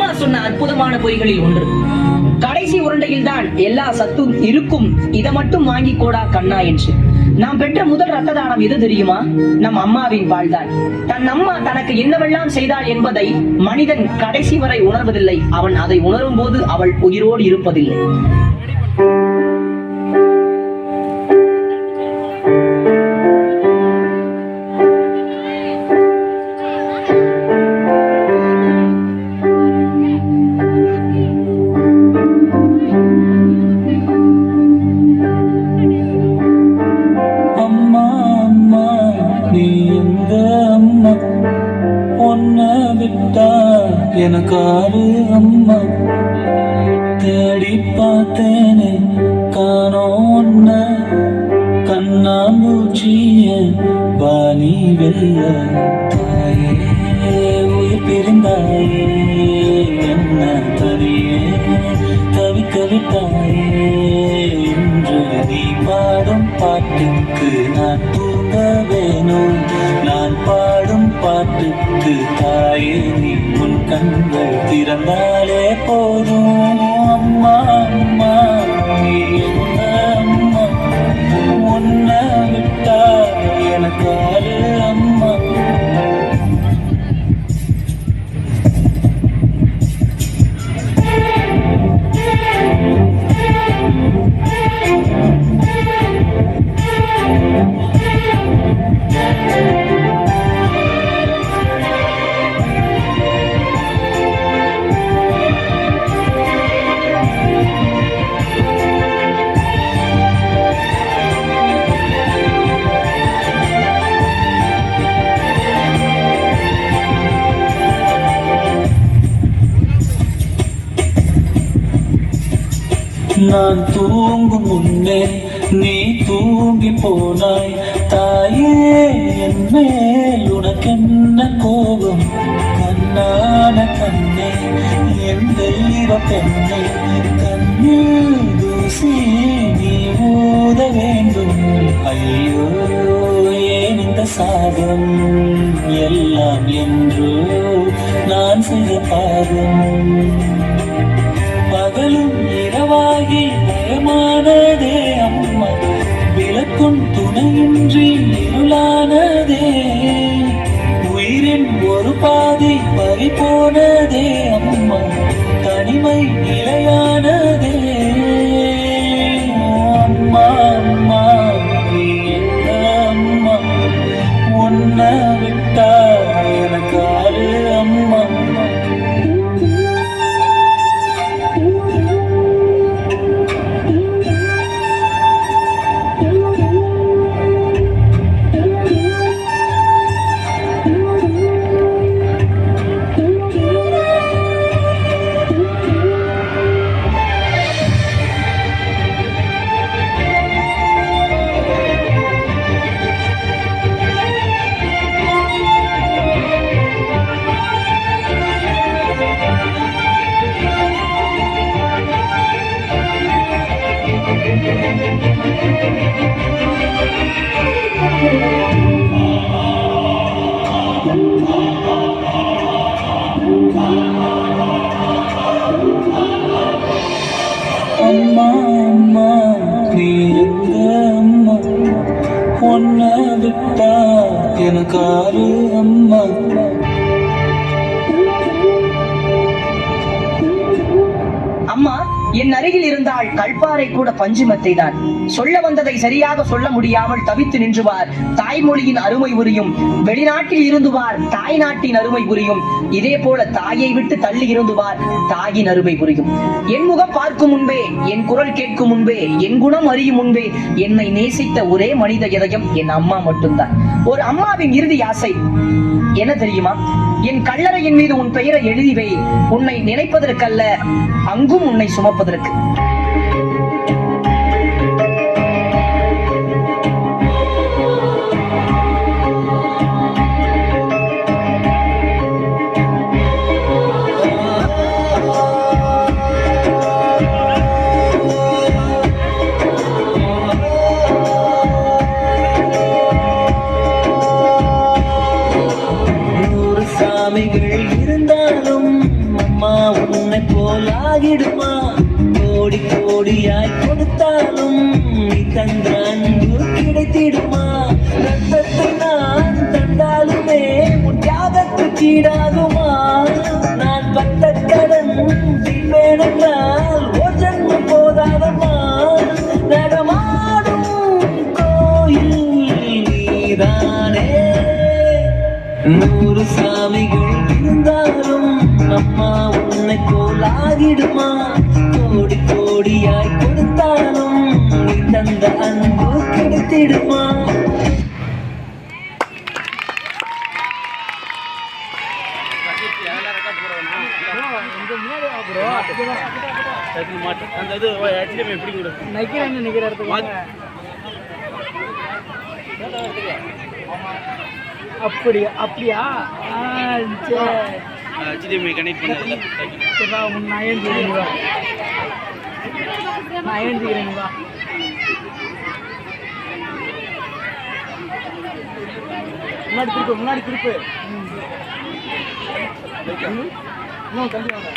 அம்மா சொன்ன அற்புதமான பொய்களில் ஒன்று. கடைசி உருண்டையில் தான் எல்லா சத்தும் இருக்கும், இதை மட்டும் வாங்கி கோடா கண்ணா என்று. நாம் பெற்ற முதல் ரத்த தானம் எது தெரியுமா? நம் அம்மாவின் பால்தான். தன் அம்மா தனக்கு என்னவெல்லாம் செய்தாள் என்பதை மனிதன் கடைசி வரை உணர்வதில்லை. அவன் அதை உணரும் போது அவள் உயிரோடு இருப்பதில்லை. எனக்காரு அம்மா தேடி பார்த்தேனே காணோம் ஒன்ன கண்ணாம்பூச்சிய வாணி வெல்ல தாயே உயிர் பிரிந்தாயே என்ன தரியே தவிக்க விட்டாயே என்று நீ பாடும் பாட்டுக்கு நான் தூங்க வேணும். நான் பாடும் பாட்டுக்கு தாயே நீ உன் கண்கள் திறந்தாலே போதும். அம்மா அம்மா நீ என்ன அம்மா, உன்னை விட்டா எனக்கு ஆளு அம்மா. நான் தூங்கும் முன்னே நீ தூங்கி போனாய் தாயே, என் மேல் உனக்கென்ன கோபம்? கண்ணான கண்ணே என் தெய்வ பெண்ணே, கண்ணில் தூசி நீ ஊத வேண்டும். ஐயோ ஏன் இந்த சாபம் எல்லாம் என்றோ நான் செய்த பாவம். பகலும் இரவாகி பயமானதே அம்மா, விளக்கும் துணையின்றி இருளானதே. உயிரின் ஒரு பாதி பறி போனதே அம்மா, தனிமை நிலையானதே. அம்மா அம்மா நீ என்ன அம்மா, உன்னை விட்டா எனக்கு ஆளு அம்மா. அம்மா அம்மா நீ எந்த அம்மா, உன்னை விட்டா எனக்கு ஆளு அம்மா. அம்மா என் அருகில் இருந்தால் கல்பாறை கூட பஞ்சுமத்தை தான். சொல்ல வந்ததை சரியாக சொல்ல முடியாமல் தவித்து நின்றுவார். தாய்மொழியின் அருமை புரியும். வெளிநாட்டில் இருந்துவார் தாய் நாட்டின் அருமை புரியும். இதே போல தாயை விட்டு தள்ளி இருந்துவார் தாயின் அருமை புரியும். என் முகம் பார்க்கும் முன்பே, என் குரல் கேட்கும் முன்பே, என் குணம் அறியும் முன்பே என்னை நேசித்த ஒரே மனித இதயம் என் அம்மா மட்டும்தான். ஒரு அம்மாவின் இறுதி ஆசை என்ன தெரியுமா? என் கல்லறையின் மீது உன் பெயரை எழுதி வை, உன்னை நினைப்பதற்கல்ல, அங்கும் உன்னை சுமப்பதற்கு. இருந்தாலும் அம்மா போல் ஆகிடுமா கோடி கோடியாய் கொடுத்தாலும் நீ தந்த அன்பு கிடைத்திடுமா ரத்தத்தை நான் தந்தாலுமே உன் தியாகத்துக்கு ஈடாகுமா நான் பட்ட கடன் தீர்ப்பேனென்றால் ஒரு ஜன்மம் போதாதம்மா நடமாடும் கோயில் நீதானே 100 சாமிகள் இருந்தாலும் அம்மா உன்னை போல் ஆகிடுமா கோடி கோடியாய் கொடுத்தாலும் நீ தந்த அன்பு கிடைத்திடுமா அப்படியா அப்படியா HDMI கனெக்ட் பண்ணல சரிப்பா நான் ஏஞ்சிக்கிறேன் வா நான் ஏஞ்சிக்கிறேன் வா முன்னாடி திருப்பு இன்னும் தள்ளி வாங்க